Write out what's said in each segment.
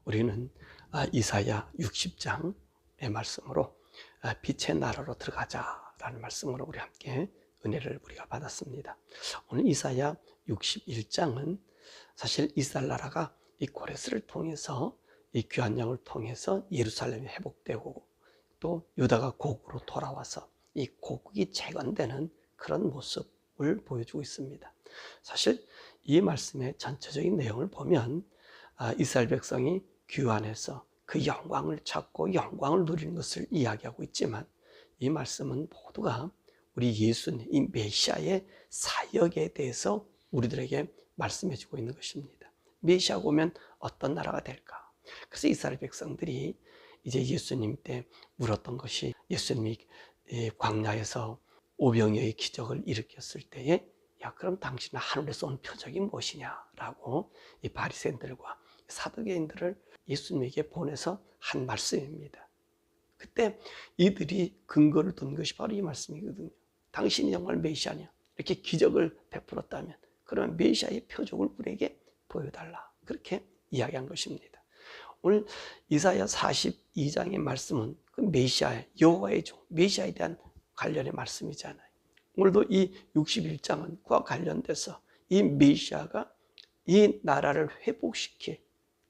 우리는 이사야 60장의 말씀으로 빛의 나라로 들어가자라는 말씀으로 우리 함께 은혜를 우리가 받았습니다. 오늘 이사야 61장은 사실 이스라엘 나라가 이 고레스를 통해서 이 귀한 양을 통해서 예루살렘이 회복되고 또 유다가 고국으로 돌아와서 이 고국이 재건되는 그런 모습을 보여주고 있습니다. 사실 이 말씀의 전체적인 내용을 보면 이스라엘 백성이 귀환해서 그 영광을 찾고 영광을 누리는 것을 이야기하고 있지만, 이 말씀은 모두가 우리 예수님, 이 메시아의 사역에 대해서 우리들에게 말씀해 주고 있는 것입니다. 메시아가 오면 어떤 나라가 될까? 그래서 이스라엘 백성들이 이제 예수님 때 물었던 것이, 예수님이 광야에서 오병이어의 기적을 일으켰을 때에 야, 그럼 당신은 하늘에서 온 표적이 무엇이냐라고 이 바리새인들과 사두개인들을 예수님에게 보내서 한 말씀입니다. 그때 이들이 근거를 둔 것이 바로 이 말씀이거든요. 당신이 정말 메시아냐, 이렇게 기적을 베풀었다면 그러면 메시아의 표적을 우리에게 보여달라, 그렇게 이야기한 것입니다. 오늘 이사야 42장의 말씀은 그 메시아, 여호와의 종, 메시아에 대한 관련의 말씀이잖아요. 오늘도 이 61장은 그와 관련돼서 이 메시아가 이 나라를 회복시킬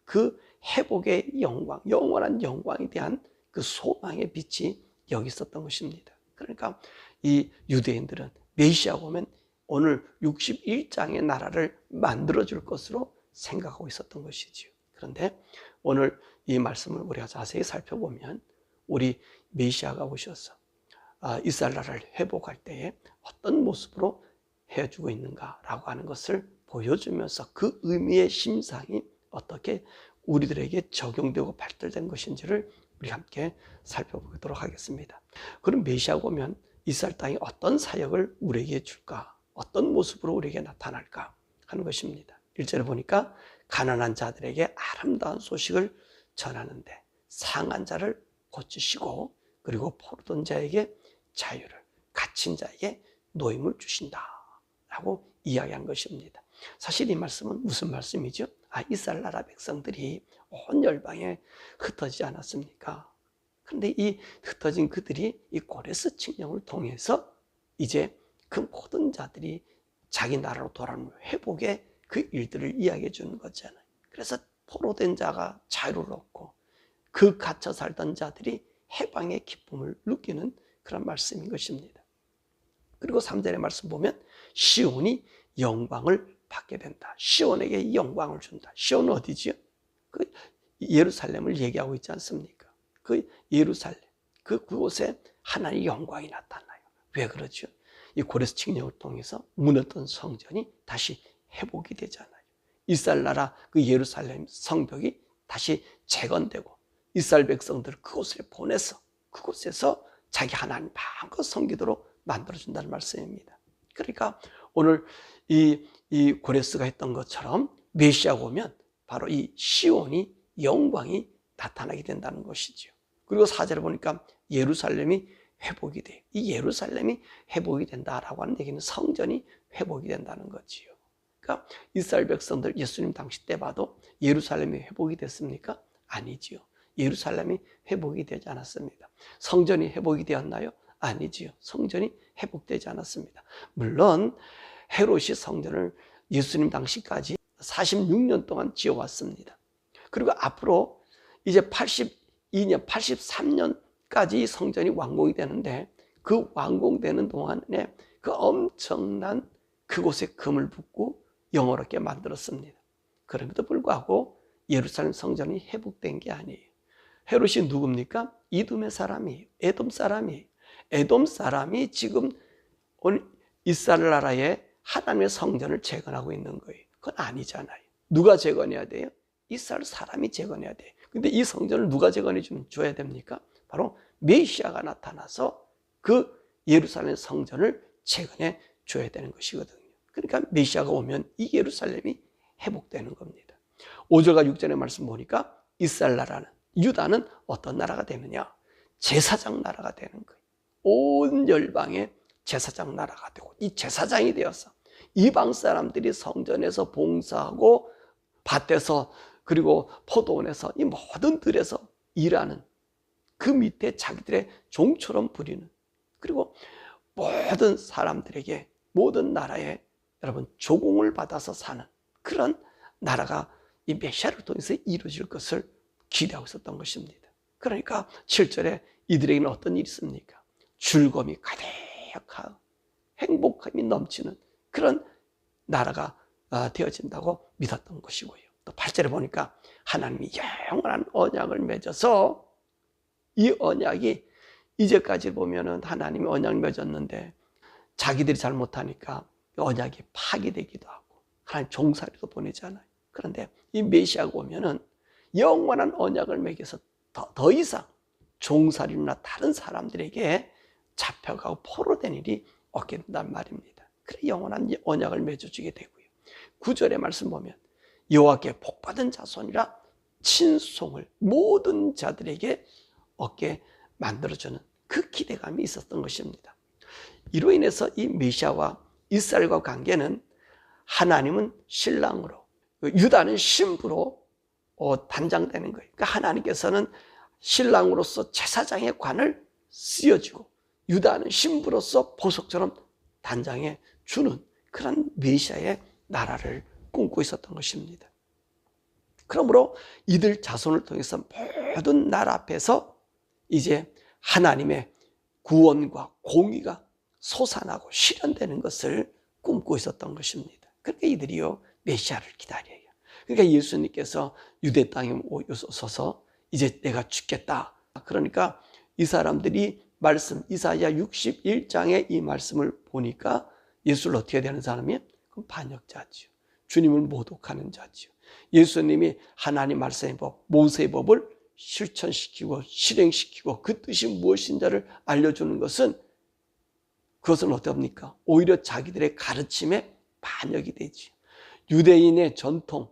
그 회복의 영광, 영원한 영광에 대한 그 소망의 빛이 여기 있었던 것입니다. 그러니까 이 유대인들은 메시아가 오면 오늘 61장의 나라를 만들어줄 것으로 생각하고 있었던 것이지요. 그런데 오늘 이 말씀을 우리가 자세히 살펴보면 우리 메시아가 오셔서 이스라엘 나라를 회복할 때에 어떤 모습으로 해주고 있는가라고 하는 것을 보여주면서 그 의미의 심상이 어떻게 우리들에게 적용되고 발달된 것인지를 우리 함께 살펴보도록 하겠습니다. 그럼 메시아가 오면 이스라엘 땅에 어떤 사역을 우리에게 줄까? 어떤 모습으로 우리에게 나타날까? 하는 것입니다. 1절에 보니까 가난한 자들에게 아름다운 소식을 전하는데 상한 자를 고치시고, 그리고 포로된 자에게 자유를, 갇힌 자에게 노임을 주신다 라고 이야기한 것입니다. 사실 이 말씀은 무슨 말씀이죠? 이스라엘 나라 백성들이 온 열방에 흩어지지 않았습니까? 그런데 이 흩어진 그들이 이 고레스 칙령을 통해서 이제 그 모든 자들이 자기 나라로 돌아오는 회복의 그 일들을 이야기해 주는 거잖아요. 그래서 포로된 자가 자유를 얻고 그 갇혀 살던 자들이 해방의 기쁨을 느끼는 그런 말씀인 것입니다. 그리고 3절의 말씀 보면 시온이 영광을 받게 된다. 시온에게 영광을 준다. 시온은 어디지요? 그 예루살렘을 얘기하고 있지 않습니까? 그 예루살렘, 그곳에 하나님의 영광이 나타나요. 왜 그러죠? 이 고레스 칙령을 통해서 무너졌던 성전이 다시 회복이 되잖아요. 이스라엘 나라 그 예루살렘 성벽이 다시 재건되고 이스라엘 백성들을 그곳에 보내서 그곳에서 자기 하나님 마음껏 섬기도록 만들어준다는 말씀입니다. 그러니까 오늘 이 고레스가 했던 것처럼 메시아가 오면 바로 이 시온이 영광이 나타나게 된다는 것이죠. 그리고 4절에 보니까 예루살렘이 회복이 돼요. 이 예루살렘이 회복이 된다라고 하는 얘기는 성전이 회복이 된다는 거지요. 그러니까 이스라엘 백성들 예수님 당시 때 봐도 예루살렘이 회복이 됐습니까? 아니지요. 예루살렘이 회복이 되지 않았습니다. 성전이 회복이 되었나요? 아니지요. 성전이 회복되지 않았습니다. 물론 헤롯이 성전을 예수님 당시까지 46년 동안 지어왔습니다. 그리고 앞으로 이제 82년, 83년까지 성전이 완공이 되는데 그 완공되는 동안에 그 엄청난 그곳에 금을 붓고 영어롭게 만들었습니다. 그럼에도 불구하고 예루살렘 성전이 회복된 게 아니에요. 헤롯이 누굽니까? 이돔의 사람이에요. 에돔 사람이에요. 에돔 사람이 지금 이스라엘 나라의 하나님의 성전을 재건하고 있는 거예요. 그건 아니잖아요. 누가 재건해야 돼요? 이스라엘 사람이 재건해야 돼요. 근데 이 성전을 누가 재건해 줘야 됩니까? 바로 메시아가 나타나서 그 예루살렘 성전을 재건해 줘야 되는 것이거든요. 그러니까 메시아가 오면 이 예루살렘이 회복되는 겁니다. 5절과 6절의 말씀 보니까 이스라엘 나라는, 유다는 어떤 나라가 되느냐? 제사장 나라가 되는 거예요. 온 열방의 제사장 나라가 되고, 이 제사장이 되어서 이방 사람들이 성전에서 봉사하고 밭에서 그리고 포도원에서 이 모든 들에서 일하는 그 밑에 자기들의 종처럼 부리는, 그리고 모든 사람들에게 모든 나라에 여러분 조공을 받아서 사는 그런 나라가 이 메시아를 통해서 이루어질 것을 기대하고 있었던 것입니다. 그러니까 7절에 이들에게는 어떤 일이 있습니까? 즐거움이 가득하고 행복함이 넘치는 그런 나라가 되어진다고 믿었던 것이고요. 또 8절에 보니까 하나님이 영원한 언약을 맺어서, 이 언약이 이제까지 보면은 하나님이 언약을 맺었는데 자기들이 잘못하니까 언약이 파기되기도 하고 하나님 종살이도 보내잖아요. 그런데 이 메시아가 오면은 영원한 언약을 맺어서 더 이상 종살이나 다른 사람들에게 잡혀가고 포로된 일이 없게 된단 말입니다. 그래 영원한 언약을 맺어주게 되고요. 9절의 말씀 보면 여호와께 복받은 자손이라 친송을 모든 자들에게 얻게 만들어주는 그 기대감이 있었던 것입니다. 이로 인해서 이 메시아와 이스라엘과 관계는 하나님은 신랑으로, 유다는 신부로 단장되는 거예요. 그러니까 하나님께서는 신랑으로서 제사장의 관을 씌워주고 유다는 신부로서 보석처럼 단장해 주는 그런 메시아의 나라를 꿈꾸고 있었던 것입니다. 그러므로 이들 자손을 통해서 모든 나라 앞에서 이제 하나님의 구원과 공의가 솟아나고 실현되는 것을 꿈꾸고 있었던 것입니다. 그러니까 이들이요 메시아를 기다려요. 그러니까 예수님께서 유대 땅에 오셔서 이제 내가 죽겠다. 그러니까 이 사람들이 말씀 이사야 61장의 이 말씀을 보니까 예수를 어떻게 되는 사람이에요? 그럼 반역자지요. 주님을 모독하는 자지요. 예수님이 하나님 말씀의 법, 모세의 법을 실천시키고 실행시키고 그 뜻이 무엇인지를 알려주는 것은, 그것은 어떻습니까? 오히려 자기들의 가르침에 반역이 되지. 유대인의 전통,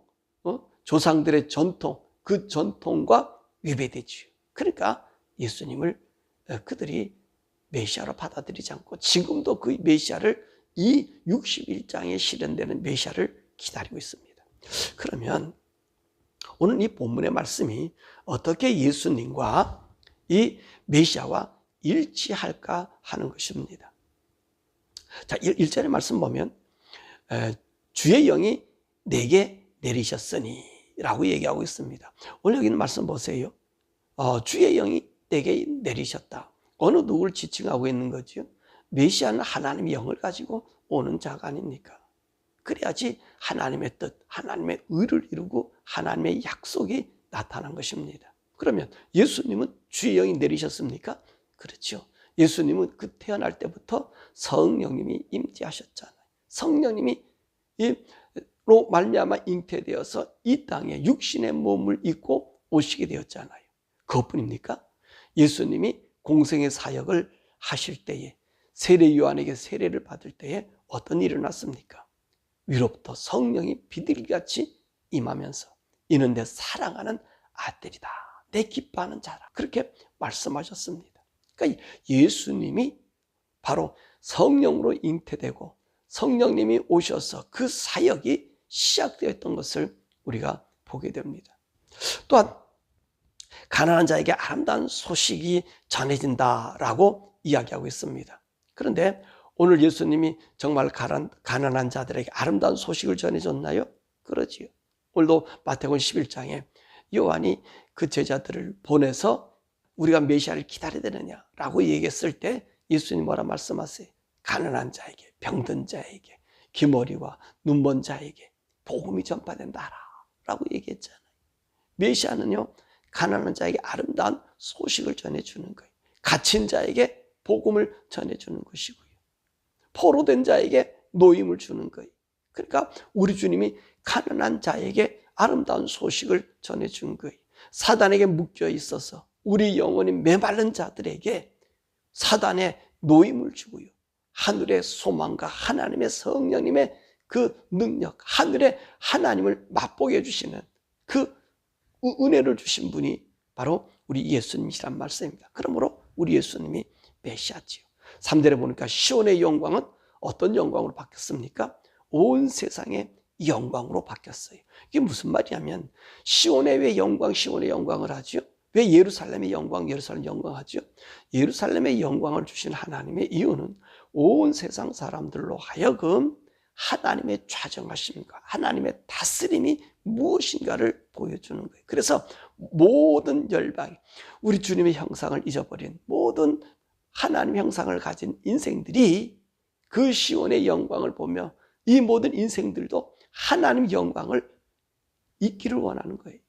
조상들의 전통, 그 전통과 위배되지요. 그러니까 예수님을 그들이 메시아로 받아들이지 않고 지금도 그 메시아를, 이 61장에 실현되는 메시아를 기다리고 있습니다. 그러면 오늘 이 본문의 말씀이 어떻게 예수님과 이 메시아와 일치할까 하는 것입니다. 자, 1절의 말씀 보면 주의 영이 내게 내리셨으니 라고 얘기하고 있습니다. 오늘 여기 있는 말씀 보세요. 주의 영이 내게 내리셨다. 어느 누구를 지칭하고 있는 거죠? 메시아는 하나님의 영을 가지고 오는 자가 아닙니까? 그래야지 하나님의 뜻, 하나님의 의를 이루고 하나님의 약속이 나타난 것입니다. 그러면 예수님은 주의 영이 내리셨습니까? 그렇죠. 예수님은 그 태어날 때부터 성령님이 임재하셨잖아요. 성령님이 로 말미암아 잉태되어서 이 땅에 육신의 몸을 입고 오시게 되었잖아요. 그것뿐입니까? 예수님이 공생의 사역을 하실 때에, 세례 요한에게 세례를 받을 때에 어떤 일이 일어났습니까? 위로부터 성령이 비둘기같이 임하면서 이는 내 사랑하는 아들이다, 내 기뻐하는 자라, 그렇게 말씀하셨습니다. 그러니까 예수님이 바로 성령으로 잉태되고 성령님이 오셔서 그 사역이 시작되었던 것을 우리가 보게 됩니다. 또한 가난한 자에게 아름다운 소식이 전해진다라고 이야기하고 있습니다. 그런데 오늘 예수님이 정말 가난한 자들에게 아름다운 소식을 전해줬나요? 그러지요. 오늘도 마태복음 11장에 요한이 그 제자들을 보내서 우리가 메시아를 기다려야 되느냐라고 얘기했을 때 예수님 뭐라 말씀하세요? 가난한 자에게, 병든 자에게, 귀머리와 눈먼 자에게 복음이 전파된다 라고 얘기했잖아요. 메시아는요 가난한 자에게 아름다운 소식을 전해주는 거예요. 갇힌 자에게 복음을 전해주는 것이고요, 포로된 자에게 노임을 주는 거예요. 그러니까 우리 주님이 가난한 자에게 아름다운 소식을 전해준 거예요. 사단에게 묶여 있어서 우리 영혼이 메마른 자들에게 사단의 노임을 주고요, 하늘의 소망과 하나님의 성령님의 그 능력, 하늘의 하나님을 맛보게 해주시는 그 은혜를 주신 분이 바로 우리 예수님이시란 말씀입니다. 그러므로 우리 예수님이 메시아지요. 3절에 보니까 시온의 영광은 어떤 영광으로 바뀌었습니까? 온 세상에 영광으로 바뀌었어요. 이게 무슨 말이냐면 시온에 왜 영광, 시온의 영광을 하죠? 왜 예루살렘의 영광, 예루살렘 영광 하죠? 예루살렘의 영광을 주신 하나님의 이유는 온 세상 사람들로 하여금 하나님의 좌정하심과 하나님의 다스림이 무엇인가를 보여주는 거예요. 그래서 모든 열방이 우리 주님의 형상을 잊어버린 모든 하나님 형상을 가진 인생들이 그 시온의 영광을 보며 이 모든 인생들도 하나님 영광을 잊기를 원하는 거예요.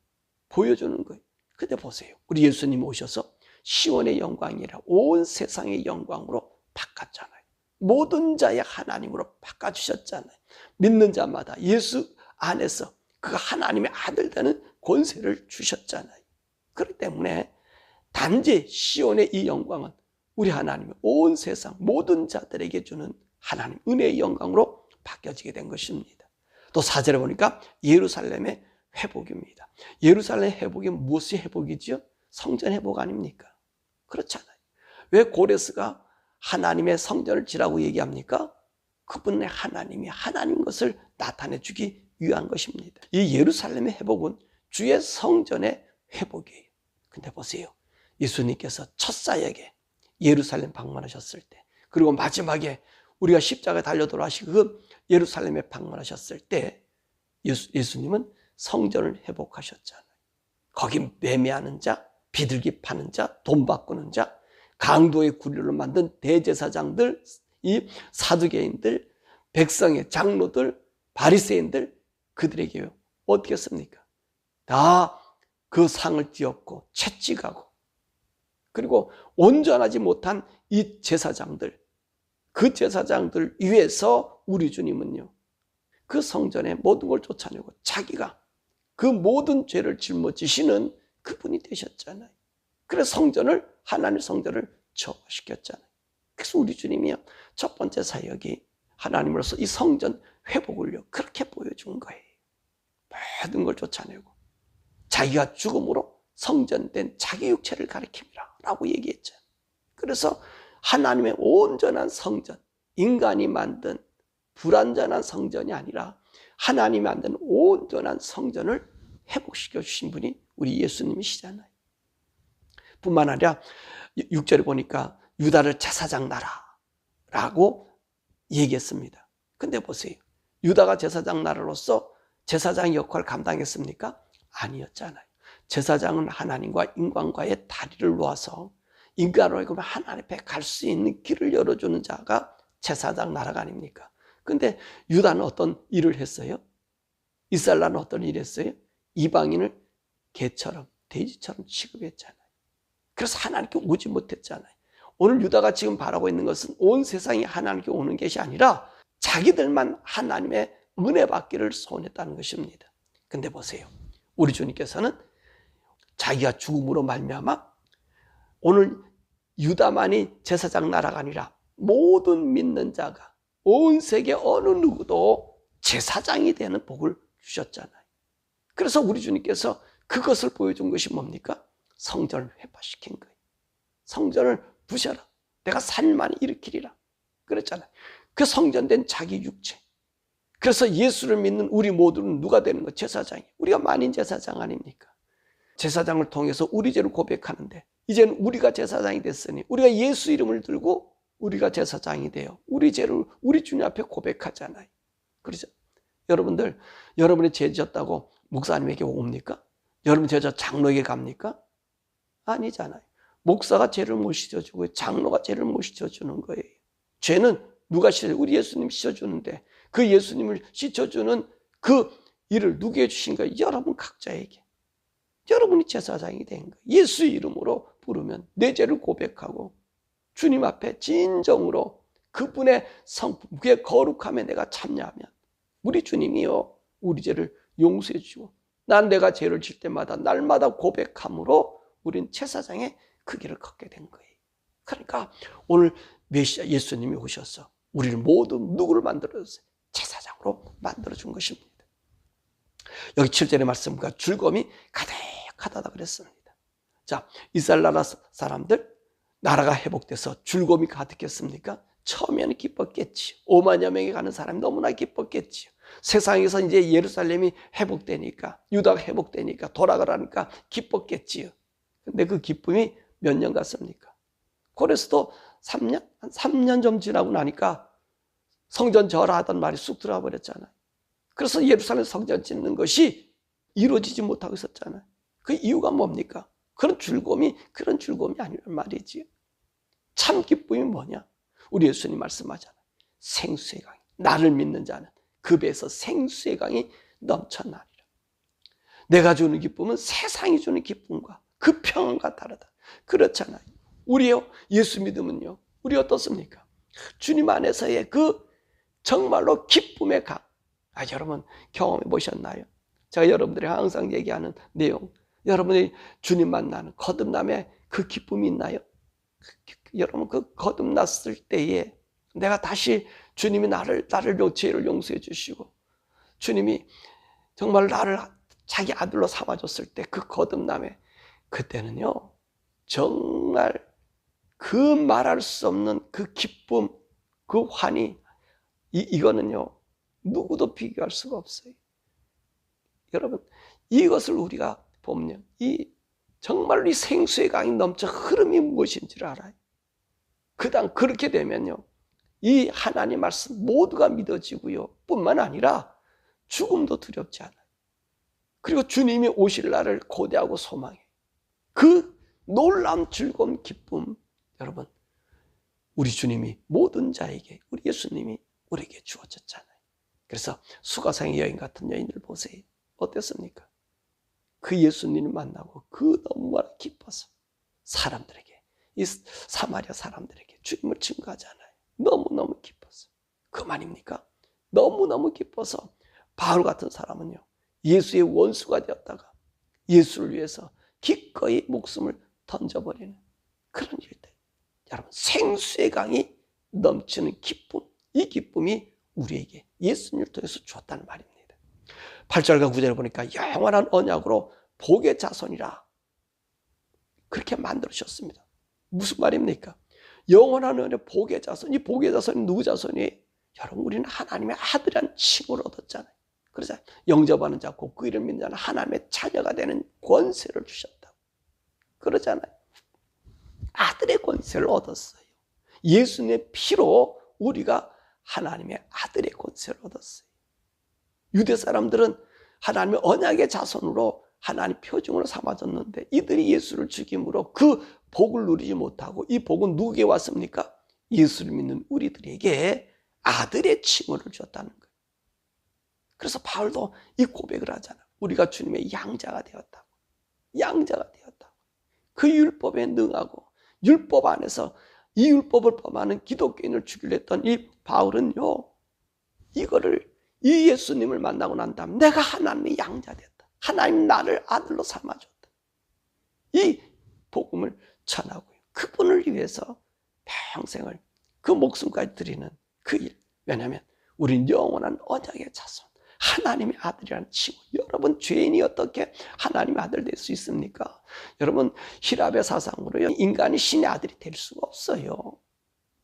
보여주는 거예요. 근데 보세요. 우리 예수님 오셔서 시온의 영광이 아니라 온 세상의 영광으로 바꿨잖아요. 모든 자의 하나님으로 바꿔주셨잖아요. 믿는 자마다 예수 안에서 그 하나님의 아들 되는 권세를 주셨잖아요. 그렇기 때문에 단지 시온의 이 영광은 우리 하나님의 온 세상 모든 자들에게 주는 하나님 은혜의 영광으로 바뀌어지게 된 것입니다. 또 4절에 보니까 예루살렘의 회복입니다. 예루살렘 회복이 무엇이 회복이죠? 성전 회복 아닙니까? 그렇잖아요. 왜 고레스가 하나님의 성전을 지라고 얘기합니까? 그분의 하나님이 하나님 것을 나타내 주기 위한 것입니다. 이 예루살렘의 회복은 주의 성전의 회복이에요. 근데 보세요. 예수님께서 첫 사역에 예루살렘 방문하셨을 때, 그리고 마지막에 우리가 십자가에 달려 돌아가시고 그 예루살렘에 방문하셨을 때 예수님은 성전을 회복하셨잖아요. 거기 매매하는 자, 비둘기 파는 자, 돈 바꾸는 자, 강도의 구류를 만든 대제사장들, 이 사두개인들, 백성의 장로들, 바리새인들, 그들에게 어떻게 했습니까? 다 그 상을 띄었고 채찍하고, 그리고 온전하지 못한 이 제사장들, 그 제사장들 위해서 우리 주님은요, 그 성전에 모든 걸 쫓아내고 자기가 그 모든 죄를 짊어지시는 그분이 되셨잖아요. 그래서 성전을, 하나님 성전을 저화시켰잖아요. 그래서 우리 주님이요, 첫 번째 사역이 하나님으로서 이 성전 회복을요, 그렇게 보여준 거예요. 모든 걸 쫓아내고 자기가 죽음으로 성전된 자기 육체를 가리킵니다 라고 얘기했죠. 그래서 하나님의 온전한 성전, 인간이 만든 불완전한 성전이 아니라 하나님이 만든 온전한 성전을 회복시켜 주신 분이 우리 예수님이시잖아요. 뿐만 아니라 6절에 보니까 유다를 제사장 나라라고 얘기했습니다. 근데 보세요. 유다가 제사장 나라로서 제사장 역할을 감당했습니까? 아니었잖아요. 제사장은 하나님과 인간과의 다리를 놓아서 인간으로 하여금 하나님 앞에 갈 수 있는 길을 열어주는 자가 제사장 나라가 아닙니까? 근데 유다는 어떤 일을 했어요? 이스라엘 나라는 어떤 일을 했어요? 이방인을 개처럼, 돼지처럼 취급했잖아요. 그래서 하나님께 오지 못했잖아요. 오늘 유다가 지금 바라고 있는 것은 온 세상이 하나님께 오는 것이 아니라 자기들만 하나님의 은혜 받기를 소원했다는 것입니다. 근데 보세요. 우리 주님께서는 자기가 죽음으로 말미암아 오늘 유다만이 제사장 나라가 아니라 모든 믿는 자가 온 세계 어느 누구도 제사장이 되는 복을 주셨잖아요. 그래서 우리 주님께서 그것을 보여준 것이 뭡니까? 성전을 회복시킨 거예요. 성전을 부셔라. 내가 산만 일으키리라. 그랬잖아요. 그 성전된 자기 육체. 그래서 예수를 믿는 우리 모두는 누가 되는 거예요? 제사장이. 우리가 만인 제사장 아닙니까? 제사장을 통해서 우리 죄를 고백하는데 이제는 우리가 제사장이 됐으니 우리가 예수 이름을 들고 우리가 제사장이 되어 우리 죄를 우리 주님 앞에 고백하잖아요. 그렇죠? 여러분들, 여러분이 죄 지었다고 목사님에게 옵니까? 여러분 죄자 장로에게 갑니까? 아니잖아요. 목사가 죄를 못 씻어주고 장로가 죄를 못 씻어주는 거예요. 죄는 누가 씻어줘요? 우리 예수님 씻어주는데 그 예수님을 씻어주는 그 일을 누구에게 주신 거예요? 여러분 각자에게. 여러분이 제사장이 된 거예요. 예수 이름으로 부르면 내 죄를 고백하고 주님 앞에 진정으로 그분의 성품, 그의 거룩함에 내가 참여하면 우리 주님이요 우리 죄를 용서해 주시고 난 내가 죄를 질 때마다 날마다 고백함으로 우린 제사장의 그 길을 걷게 된 거예요. 그러니까 오늘 메시아 예수님이 오셔서 우리를 모두 누구를 만들어줬어요? 제사장으로 만들어준 것입니다. 여기 7절의 말씀과 즐거움이 가득하다 그랬습니다. 자, 이스라엘 나라 사람들 나라가 회복돼서 즐거움이 가득했습니까? 처음에는 기뻤겠지요. 5만여 명이 가는 사람이 너무나 기뻤겠지요. 세상에서 이제 예루살렘이 회복되니까, 유다가 회복되니까 돌아가라니까 기뻤겠지요. 근데 그 기쁨이 몇 년 갔습니까? 그래서도 3년? 한 3년 좀 지나고 나니까 성전 절하던 말이 쑥 들어와 버렸잖아요. 그래서 예루살렘 성전 짓는 것이 이루어지지 못하고 있었잖아요. 그 이유가 뭡니까? 그런 즐거움이 아니란 말이지요. 참 기쁨이 뭐냐? 우리 예수님 말씀하잖아요. 생수의 강이, 나를 믿는 자는 그 배에서 생수의 강이 넘쳐나리라. 내가 주는 기쁨은 세상이 주는 기쁨과 그 평안과 다르다. 그렇잖아요. 우리요, 예수 믿으면요, 우리 어떻습니까? 주님 안에서의 그 정말로 기쁨의 강. 여러분 경험해 보셨나요? 제가 여러분들이 항상 얘기하는 내용, 여러분이 주님 만나는 거듭남의 그 기쁨이 있나요? 여러분 그 거듭났을 때에 내가 다시 주님이 나를 죄를 용서해 주시고 주님이 정말 나를 자기 아들로 삼아줬을 때 그 거듭남에, 그때는요 정말 그 말할 수 없는 그 기쁨, 그 환희, 이거는요 누구도 비교할 수가 없어요. 여러분 이것을 우리가 보면 정말로 이 생수의 강이 넘쳐 흐름이 무엇인지를 알아요. 그렇게 되면요 이 하나님 말씀 모두가 믿어지고요 뿐만 아니라 죽음도 두렵지 않아요. 그리고 주님이 오실 날을 고대하고 소망해. 그 놀라운 즐거움, 기쁨, 여러분 우리 주님이 모든 자에게, 우리 예수님이 우리에게 주어졌잖아요. 그래서 수가상의 여인 같은 여인들 보세요. 어땠습니까? 그 예수님을 만나고 그 너무나 기뻐서 사람들에게, 이 사마리아 사람들에게 주님을 증거하잖아요. 너무너무 기뻐서. 그만입니까? 너무너무 기뻐서 바울 같은 사람은요 예수의 원수가 되었다가 예수를 위해서 기꺼이 목숨을 던져버리는 그런 일들. 여러분 생수의 강이 넘치는 기쁨, 이 기쁨이 우리에게 예수님을 통해서 주었다는 말입니다. 8절과 9절을 보니까 영원한 언약으로 복의 자손이라 그렇게 만들으셨습니다. 무슨 말입니까? 영원한 언약, 복의 자손. 이 복의 자손이 누구 자손이에요? 여러분 우리는 하나님의 아들이라는 칭호를 얻었잖아요. 그래서 영접하는 자, 곧 그 이름 믿는 자는 하나님의 자녀가 되는 권세를 주셨다고 그러잖아요. 아들의 권세를 얻었어요. 예수님의 피로 우리가 하나님의 아들의 권세를 얻었어요. 유대 사람들은 하나님의 언약의 자손으로 하나님 표징으로 삼아졌는데 이들이 예수를 죽임으로 그 복을 누리지 못하고, 이 복은 누구에게 왔습니까? 예수를 믿는 우리들에게 아들의 칭호를 줬다는 거예요. 그래서 바울도 이 고백을 하잖아요. 우리가 주님의 양자가 되었다고. 양자가 되었다고. 그 율법에 능하고 율법 안에서 이 율법을 범하는 기독교인을 죽이려 했던 이 바울은요 이 예수님을 만나고 난 다음 내가 하나님의 양자 됐다. 하나님 나를 아들로 삼아줬다. 이 복음을 전하고요. 그분을 위해서 평생을 그 목숨까지 드리는 그 일. 왜냐하면 우린 영원한 언약의 자손, 하나님의 아들이라는 칭호. 여러분 죄인이 어떻게 하나님의 아들 될 수 있습니까? 여러분 히랍의 사상으로요 인간이 신의 아들이 될 수가 없어요.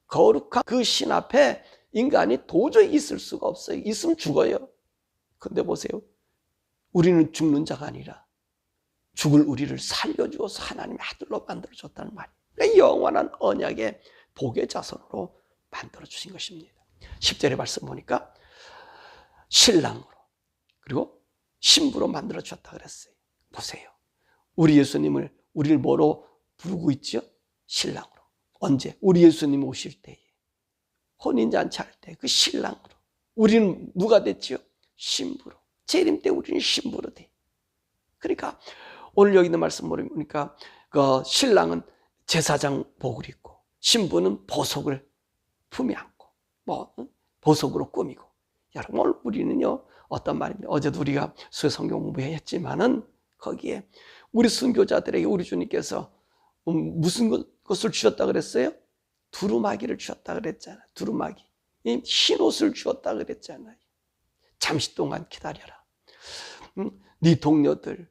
거룩한 그 신 앞에 인간이 도저히 있을 수가 없어요. 있으면 죽어요. 근데 보세요. 우리는 죽는 자가 아니라 죽을 우리를 살려주어서 하나님의 아들로 만들어줬다는 말이에요. 영원한 언약의 복의 자손으로 만들어주신 것입니다. 10절의 말씀 보니까 신랑으로 그리고 신부로 만들어주셨다 그랬어요. 보세요. 우리 예수님을 우리를 뭐로 부르고 있죠? 신랑으로. 언제? 우리 예수님 오실 때에 혼인잔치 할 때 그 신랑으로. 우리는 누가 됐지요? 신부로. 재림 때 우리는 신부로 돼. 그러니까 오늘 여기 있는 말씀 보니까 그 신랑은 제사장 복을 입고 신부는 보석을 품에 안고 보석으로 꾸미고. 여러분 오늘 우리는요 어떤 말입니까? 어제도 우리가 수요 성경 공부했지만은 거기에 우리 순교자들에게 우리 주님께서 무슨 것을 주셨다 그랬어요? 두루마기를 주셨다 그랬잖아요. 두루마기. 흰 옷을 주었다 그랬잖아요. 잠시 동안 기다려라. 네 동료들,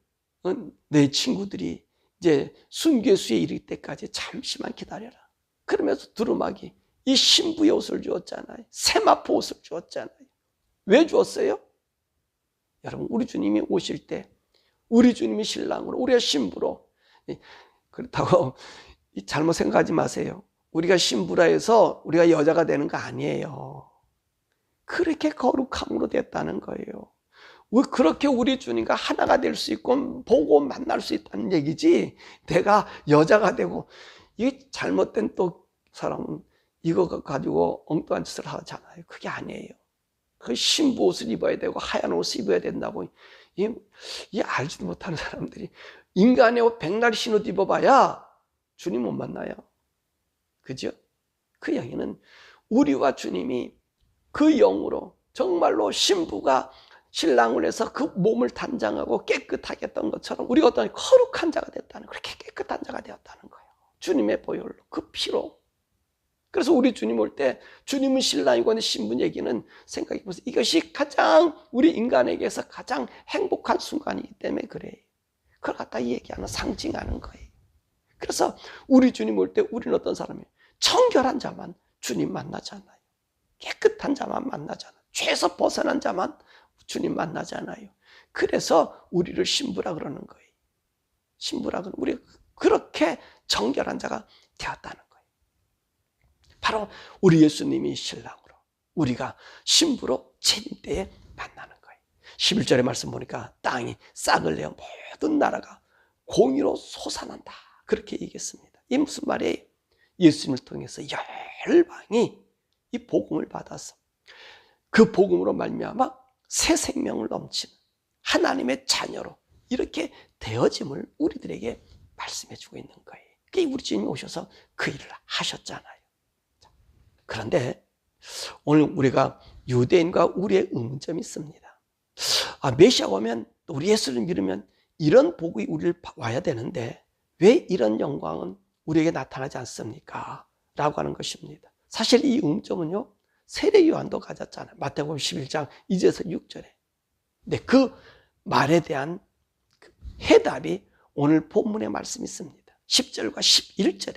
내 친구들이 이제 순교수에 이를 때까지 잠시만 기다려라. 그러면서 두루마기, 이 신부의 옷을 주었잖아요. 세마포 옷을 주었잖아요. 왜 주었어요? 여러분, 우리 주님이 오실 때 우리 주님이 신랑으로, 우리가 신부로, 그렇다고 잘못 생각하지 마세요. 우리가 신부라 해서 우리가 여자가 되는 거 아니에요. 그렇게 거룩함으로 됐다는 거예요. 그렇게 우리 주님과 하나가 될 수 있고 보고 만날 수 있다는 얘기지, 내가 여자가 되고. 이 잘못된 또 사람은 이거 가지고 엉뚱한 짓을 하잖아요. 그게 아니에요. 그 신부 옷을 입어야 되고 하얀 옷을 입어야 된다고. 이 알지도 못하는 사람들이 인간의 옷 백날 흰 옷 입어봐야 주님 못 만나요. 그죠? 그 얘기는 우리와 주님이 그 영으로 정말로 신부가 신랑을 해서 그 몸을 단장하고 깨끗하게 했던 것처럼 우리가 어떤 거룩한 자가 됐다는, 그렇게 깨끗한 자가 되었다는 거예요. 주님의 보혈로, 그 피로. 그래서 우리 주님 올 때 주님은 신랑이고 신부 얘기는 생각해보세요. 이것이 가장 우리 인간에게서 가장 행복한 순간이기 때문에 그래요. 그걸 갖다 얘기하는, 상징하는 거예요. 그래서 우리 주님 올 때 우리는 어떤 사람이에요? 청결한 자만 주님 만나잖아요. 깨끗한 자만 만나잖아요. 죄에서 벗어난 자만 주님 만나잖아요. 그래서 우리를 신부라 그러는 거예요. 신부라 그러는, 우리 그렇게 정결한 자가 되었다는 거예요. 바로 우리 예수님이 신랑으로, 우리가 신부로 재림 때에 만나는 거예요. 11절의 말씀 보니까 땅이 싹을 내어 모든 나라가 공의로 솟아난다, 그렇게 얘기했습니다. 이 무슨 말이에요? 예수님을 통해서 열방이 이 복음을 받아서 그 복음으로 말미암아 새 생명을 넘치는 하나님의 자녀로 이렇게 되어짐을 우리들에게 말씀해 주고 있는 거예요. 그게 우리 주님이 오셔서 그 일을 하셨잖아요. 그런데 오늘 우리가 유대인과 우리의 의문점이 있습니다. 메시아가 오면, 우리 예수를 믿으면 이런 복이 우리를 와야 되는데 왜 이런 영광은 우리에게 나타나지 않습니까? 라고 하는 것입니다. 사실 이 의문점은요, 세례 요한도 가졌잖아요. 마태복음 11장 2절에서 6절에. 근데 그 말에 대한 해답이 오늘 본문의 말씀이 있습니다. 10절과 11절에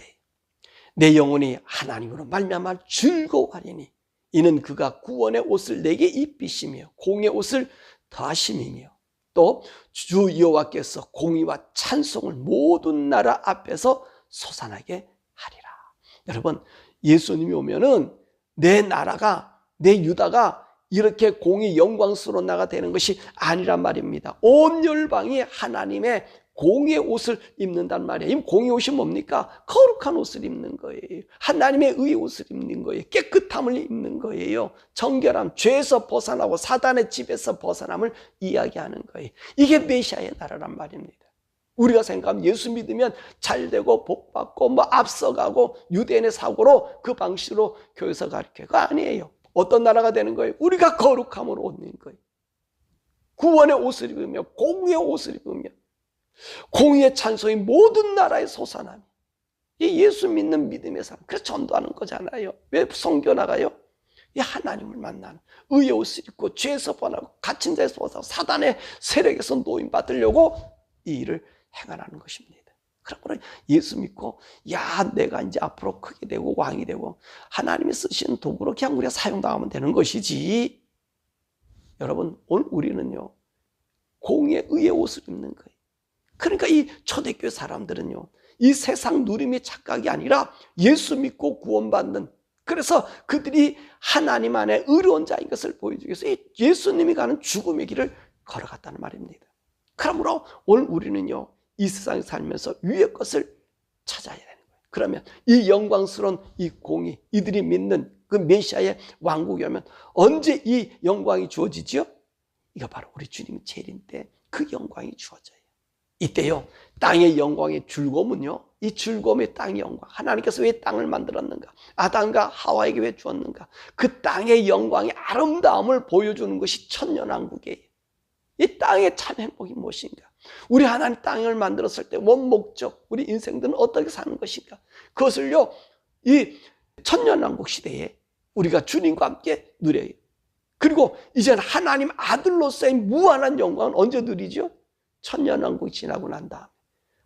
내 영혼이 하나님으로 말미암아 즐거워하리니 이는 그가 구원의 옷을 내게 입히시며 공의 옷을 더하심이며 또 주 여호와께서 공의와 찬송을 모든 나라 앞에서 솟아나게 하리라. 여러분, 예수님이 오면은 내 나라가, 내 유다가 이렇게 공의 영광스러운 나라가 되는 것이 아니란 말입니다. 온 열방이 하나님의 공의 옷을 입는단 말이에요. 이 공의 옷이 뭡니까? 거룩한 옷을 입는 거예요. 하나님의 의의 옷을 입는 거예요. 깨끗함을 입는 거예요. 정결함, 죄에서 벗어나고 사단의 집에서 벗어남을 이야기하는 거예요. 이게 메시아의 나라란 말입니다. 우리가 생각하면 예수 믿으면 잘되고 복받고 앞서가고 유대인의 사고로 그 방식으로 교회에서 가르쳐요. 그거 아니에요. 어떤 나라가 되는 거예요? 우리가 거룩함으로 옷는 거예요. 구원의 옷을 입으며 공의의 옷을 입으며 공의의 찬송이 모든 나라에 솟아나며, 이 예수 믿는 믿음의 삶, 그래서 전도하는 거잖아요. 왜 선교 나가요? 이 하나님을 만나는 의의 옷을 입고 죄에서 벗어나고 갇힌 자에서 벗어나고 사단의 세력에서 노임받으려고 이 일을 행하라는 것입니다. 그러므로 예수 믿고 내가 이제 앞으로 크게 되고 왕이 되고 하나님이 쓰시는 도구로 그냥 우리가 사용당하면 되는 것이지. 여러분, 오늘 우리는요 공의의 의의 옷을 입는 거예요. 그러니까 이 초대교회 사람들은요 이 세상 누림의 착각이 아니라 예수 믿고 구원받는, 그래서 그들이 하나님 안에 의로운 자인 것을 보여주기 위해서 예수님이 가는 죽음의 길을 걸어갔다는 말입니다. 그러므로 오늘 우리는요 이 세상에 살면서 위의 것을 찾아야 되는 거예요. 그러면 이 영광스러운 이 공의, 이들이 믿는 그 메시아의 왕국이 오면 언제 이 영광이 주어지죠? 이거 바로 우리 주님 재림 때 그 영광이 주어져요. 이때요 땅의 영광의 즐거움은요, 이 즐거움의 땅의 영광, 하나님께서 왜 땅을 만들었는가, 아담과 하와에게 왜 주었는가, 그 땅의 영광의 아름다움을 보여주는 것이 천년왕국이에요. 이 땅의 참 행복이 무엇인가, 우리 하나님 땅을 만들었을 때 원목적 우리 인생들은 어떻게 사는 것인가, 그것을요 이 천년왕국 시대에 우리가 주님과 함께 누려요. 그리고 이제는 하나님 아들로서의 무한한 영광은 언제 누리죠? 천년왕국이 지나고 난 다음에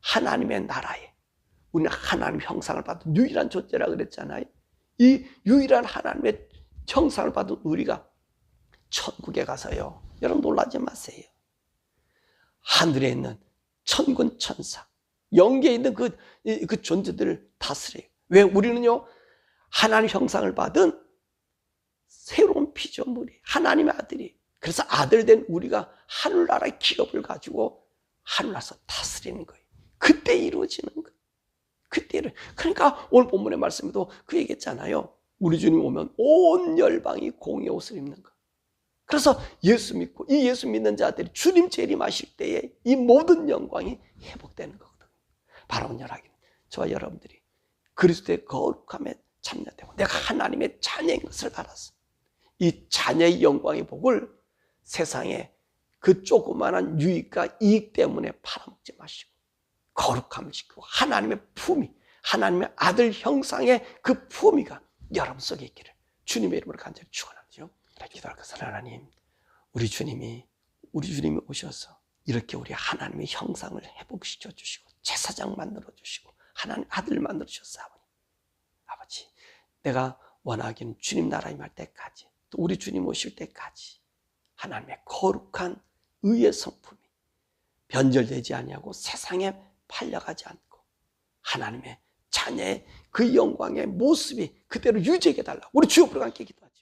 하나님의 나라에 우리는 하나님 형상을 받은 유일한 존재라 그랬잖아요. 이 유일한 하나님의 형상을 받은 우리가 천국에 가서요, 여러분 놀라지 마세요. 하늘에 있는 천군 천사, 영계에 있는 그 존재들을 다스려요. 왜? 우리는요, 하나님 형상을 받은 새로운 피조물이 하나님의 아들이. 그래서 아들 된 우리가 하늘나라의 기업을 가지고 하늘나라에서 다스리는 거예요. 그때 이루어지는 거예요. 그러니까 오늘 본문의 말씀에도 그 얘기했잖아요. 우리 주님 오면 온 열방이 공의 옷을 입는 거. 그래서 예수 믿고 이 예수 믿는 자들이 주님 재림하실 때에 이 모든 영광이 회복되는 거거든요. 바로 오늘하긴 저와 여러분들이 그리스도의 거룩함에 참여되고 내가 하나님의 자녀인 것을 알았어. 이 자녀의 영광의 복을 세상에 그 조그마한 유익과 이익 때문에 팔아먹지 마시고 거룩함을 지키고 하나님의 품위, 하나님의 아들 형상의 그 품위가 여러분 속에 있기를 주님의 이름으로 간절히 축원합니다. 기도할 것은 하나님, 우리 주님이 오셔서 이렇게 우리 하나님의 형상을 회복시켜 주시고 제사장 만들어 주시고 하나님 아들 만들어 주셨어. 아버지, 내가 원하기는 주님 나라 임할 때까지 또 우리 주님 오실 때까지 하나님의 거룩한 의의 성품이 변절되지 아니하고 세상에 팔려가지 않고 하나님의 자녀의 그 영광의 모습이 그대로 유지하게 달라고 우리 주여 부르고 함께 기도하자.